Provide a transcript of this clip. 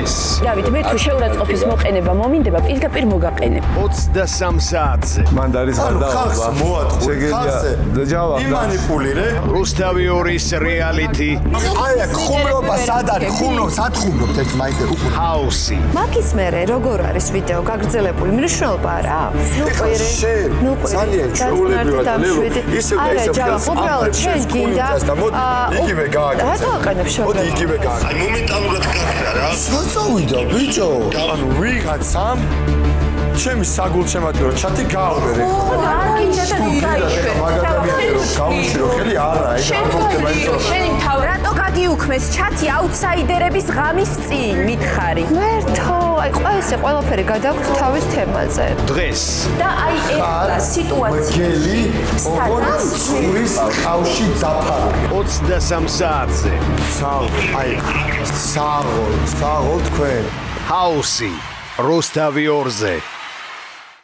დღეს დავით, მე თუ შეურაცხყოფის მოყენება მომინდება, პირდაპირ მოგაყენებ. 23 საათზე. მანდ არის ხალხს მოატყუე, ხალხზე იმანიპულირე. რუსთავი 2-ის რეალიტი აი აქ ხუმრობა სად არის? სად ხუმრობთ ერთ მაინდა უკვე? ჰაუსი. მაგის მერე როგორ არის ვიდეო გაგრძელებული? მნიშვნელობა არა აქვს. ნუ ძალიან ჩვეულებრივად ისევ და ისევ ხელს უბრალოდ შენ გინდა იგივე გააკეთე. რატო აყენებ შორს? მოდი იგივე გააკეთე. აი მომენტალურად გაქრა რა. საწავიდა ბიჭო. ანუ ვიღაცამ ჩემი საგულშემატკივრო ჩათი გააუბერე. არ გინდა და გაიშვე. გაუშვირო ხელი არა, ეგ არ მოხდება იმიტომ რომ შენი თავი რატო გაგიუქმეს ჩათი აუთსაიდერების ღამის წინ მითხარი? მერთო, აი ესე ყველაფერი გადაგვთ თავის თემაზე. დღეს და აი ეხლა სიტუაცია გელი ოღონდ სურის კავშირი დაფარული. 23 საათზე. აი საღოლ თქვენ ჰაუსი. რუსთავი 2-ზე.